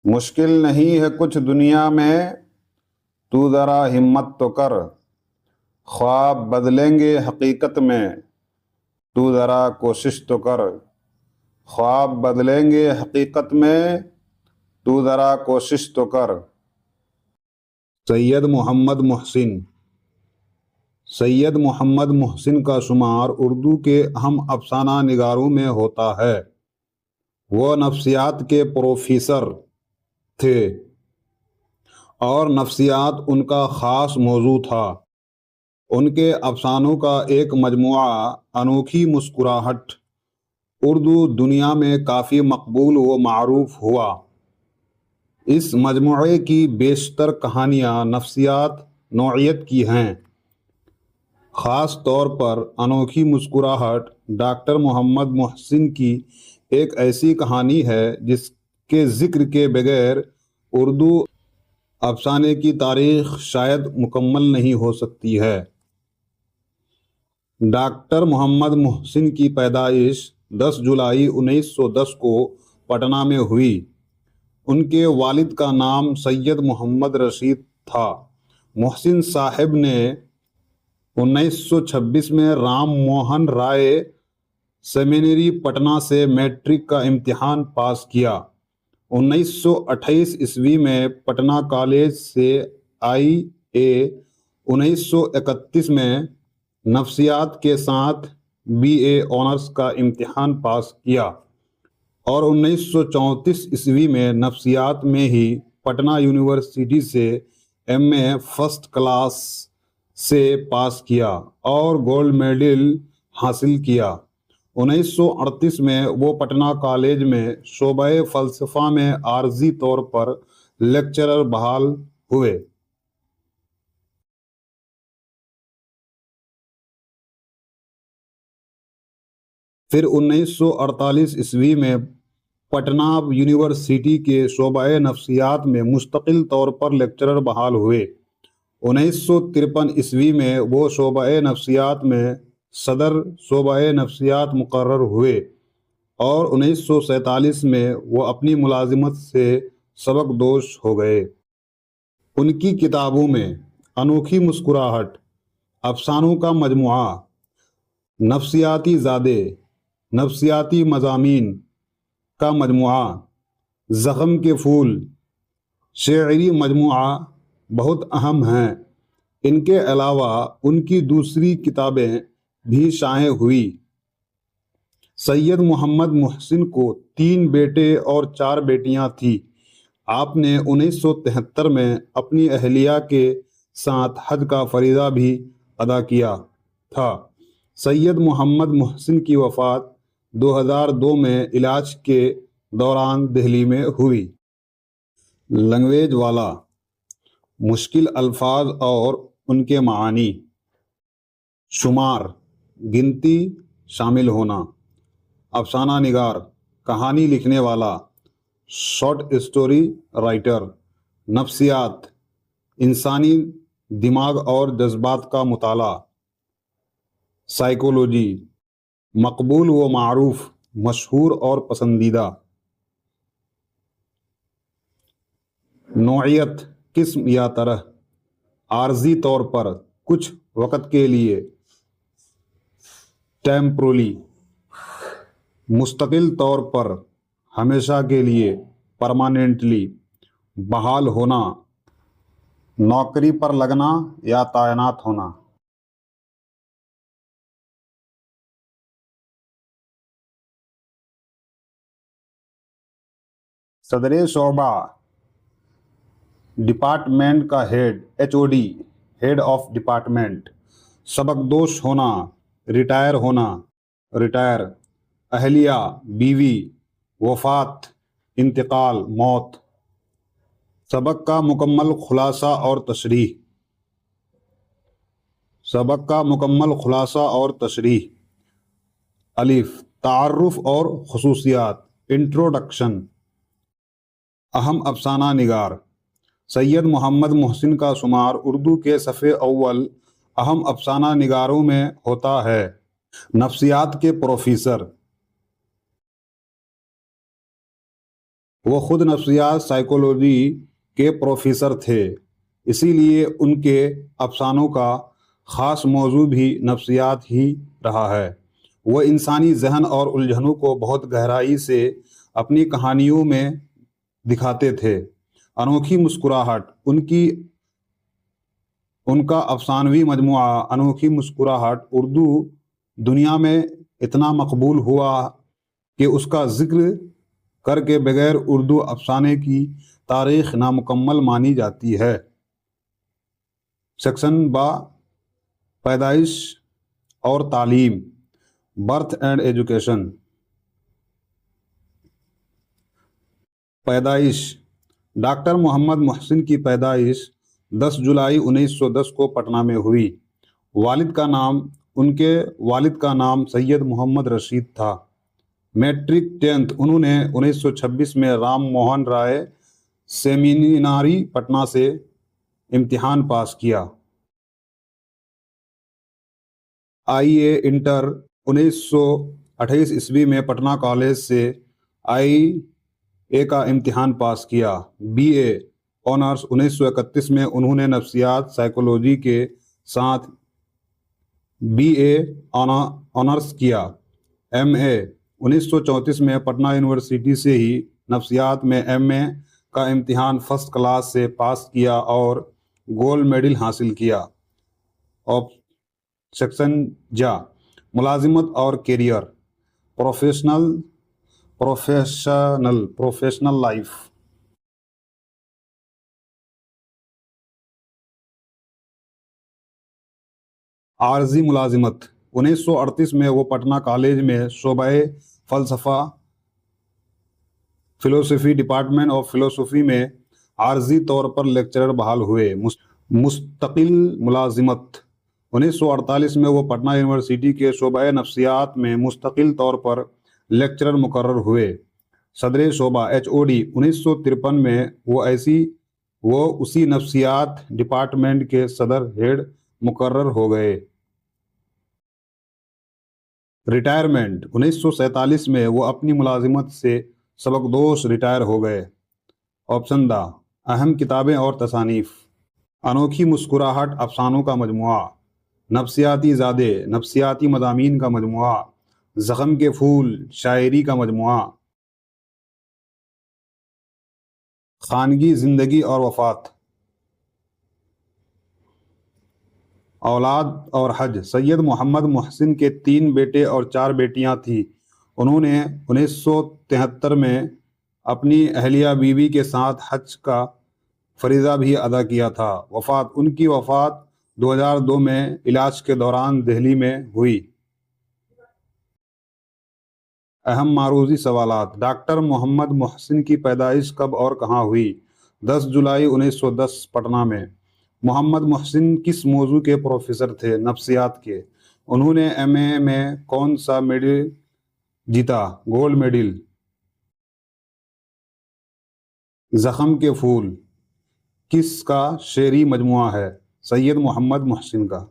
مشکل نہیں ہے کچھ دنیا میں، تو ذرا ہمت تو کر، خواب بدلیں گے حقیقت میں، تو ذرا کوشش تو کر، خواب بدلیں گے حقیقت میں، تو ذرا کوشش تو کر۔ سید محمد محسن۔ سید محمد محسن کا شمار اردو کے اہم افسانہ نگاروں میں ہوتا ہے۔ وہ نفسیات کے پروفیسر تھے اور نفسیات ان کا خاص موضوع تھا۔ ان کے افسانوں کا ایک مجموعہ انوکھی مسکراہٹ اردو دنیا میں کافی مقبول و معروف ہوا۔ اس مجموعے کی بیشتر کہانیاں نفسیات نوعیت کی ہیں۔ خاص طور پر انوکھی مسکراہٹ ڈاکٹر محمد محسن کی ایک ایسی کہانی ہے جس کے ذکر کے بغیر اردو افسانے کی تاریخ شاید مکمل نہیں ہو سکتی ہے۔ ڈاکٹر محمد محسن کی پیدائش 10 جولائی 1910 کو پٹنہ میں ہوئی۔ ان کے والد کا نام سید محمد رشید تھا۔ محسن صاحب نے 1926 میں رام موہن رائے سیمینری پٹنہ سے میٹرک کا امتحان پاس کیا۔ 1928 عیسوی میں پٹنہ کالج سے IA 1931 میں نفسیات کے ساتھ BA آنرز کا امتحان پاس کیا اور 1934 عیسوی میں نفسیات میں ہی پٹنہ یونیورسٹی سے MA فرسٹ کلاس سے پاس کیا اور گولڈ میڈل حاصل کیا۔ 1938 میں وہ پٹنہ کالج میں شعبہ فلسفہ میں عارضی طور پر لیکچرر بحال ہوئے۔ پھر 1948 عیسوی میں پٹنہ یونیورسٹی کے شعبہ نفسیات میں مستقل طور پر لیکچرر بحال ہوئے۔ 1953 عیسوی میں وہ شعبہ نفسیات میں صدر شعبہ نفسیات مقرر ہوئے اور 1947 میں وہ اپنی ملازمت سے سبکدوش ہو گئے۔ ان کی کتابوں میں انوکھی مسکراہٹ، افسانوں کا مجموعہ، نفسیاتی زادے، نفسیاتی مضامین کا مجموعہ، زخم کے پھول شعری مجموعہ بہت اہم ہیں۔ ان کے علاوہ ان کی دوسری کتابیں بھی شائع ہوئی۔ سید محمد محسن کو 3 بیٹے اور 4 بیٹیاں تھیں۔ آپ نے 1973 میں اپنی اہلیہ کے ساتھ حج کا فریضہ بھی ادا کیا تھا۔ سید محمد محسن کی وفات 2002 میں علاج کے دوران دہلی میں ہوئی۔ لینگویج والا، مشکل الفاظ اور ان کے معانی، شمار، گنتی، شامل ہونا، افسانہ نگار، کہانی لکھنے والا، شارٹ اسٹوری رائٹر، نفسیات، انسانی دماغ اور جذبات کا مطالعہ، سائیکولوجی، مقبول و معروف، مشہور اور پسندیدہ، نوعیت، قسم یا طرح، عارضی طور پر، کچھ وقت کے لیے، ٹیمپورلی، مستقل طور پر، ہمیشہ کے لیے، پرماننٹلی، بحال ہونا، نوکری پر لگنا یا تعینات ہونا۔ صدر شعبہ، ڈپارٹمنٹ کا head, HOD، head of department. سبکدوش ہونا، ریٹائر ہونا، ریٹائر، اہلیہ، بیوی، وفات، انتقال، موت۔ سبق کا مکمل خلاصہ اور تشریح۔ سبق کا مکمل خلاصہ اور تشریح۔ الف، تعارف اور خصوصیات، انٹروڈکشن۔ اہم افسانہ نگار۔ سید محمد محسن کا شمار اردو کے صف اول اہم افسانہ نگاروں میں ہوتا ہے۔ نفسیات کے پروفیسر۔ وہ خود نفسیات سائیکولوجی کے پروفیسر تھے، اسی لیے ان کے افسانوں کا خاص موضوع بھی نفسیات ہی رہا ہے۔ وہ انسانی ذہن اور الجھنوں کو بہت گہرائی سے اپنی کہانیوں میں دکھاتے تھے۔ انوکھی مسکراہٹ ان کا افسانوی مجموعہ انوکھی مسکراہٹ اردو دنیا میں اتنا مقبول ہوا کہ اس کا ذکر کر کے بغیر اردو افسانے کی تاریخ نامکمل مانی جاتی ہے۔ سیکشن با پیدائش اور تعلیم، برتھ اینڈ ایجوکیشن۔ پیدائش: ڈاکٹر محمد محسن کی پیدائش 10 جولائی 1910 کو پٹنہ میں ہوئی۔ ان کے والد کا نام سید محمد رشید تھا۔ میٹرک 10th انہوں نے 1926 میں رام موہن رائے سیمیناری پٹنہ سے امتحان پاس کیا۔ IAA انٹر 1928 عیسوی میں پٹنہ کالج سے IA کا امتحان پاس کیا۔ BA آنرس 1931 میں انہوں نے نفسیات سائیکولوجی کے ساتھ BA آنرس کیا۔ MA 1934 میں پٹنہ یونیورسٹی سے ہی نفسیات میں MA کا امتحان فرسٹ کلاس سے پاس کیا اور گولڈ میڈل حاصل کیا۔ سیکشن جا ملازمت اور کیریئر، پروفیشنل لائف۔ عارضی ملازمت: 1938 میں وہ پٹنہ کالج میں شعبہ فلسفی ڈپارٹمنٹ آف فلسفی میں عارضی طور پر لیکچرر بحال ہوئے۔ مستقل ملازمت: 1948 میں وہ پٹنہ یونیورسٹی کے شعبہ نفسیات میں مستقل طور پر لیکچرر مقرر ہوئے۔ صدر شعبہ HOD: 1953 میں وہ اسی نفسیات ڈپارٹمنٹ کے صدر ہیڈ مقرر ہو گئے۔ ریٹائرمنٹ: 1947 میں وہ اپنی ملازمت سے سبکدوش ریٹائر ہو گئے۔ آپشن دا اہم کتابیں اور تصانیف: انوکھی مسکراہٹ افسانوں کا مجموعہ، نفسیاتی زادے نفسیاتی مضامین کا مجموعہ، زخم کے پھول شاعری کا مجموعہ، خانگی زندگی اور وفات، اولاد اور حج۔ سید محمد محسن کے 3 بیٹے اور 4 بیٹیاں تھیں۔ انہوں نے 1973 میں اپنی اہلیہ بیوی کے ساتھ حج کا فریضہ بھی ادا کیا تھا۔ ان کی وفات 2002 میں علاج کے دوران دہلی میں ہوئی۔ اہم معروضی سوالات: ڈاکٹر محمد محسن کی پیدائش کب اور کہاں ہوئی؟ 10 جولائی 1910 پٹنہ میں۔ محمد محسن کس موضوع کے پروفیسر تھے؟ نفسیات کے۔ انہوں نے MA میں کون سا میڈل جیتا؟ Gold medal. زخم کے پھول کس کا شعری مجموعہ ہے؟ سید محمد محسن کا۔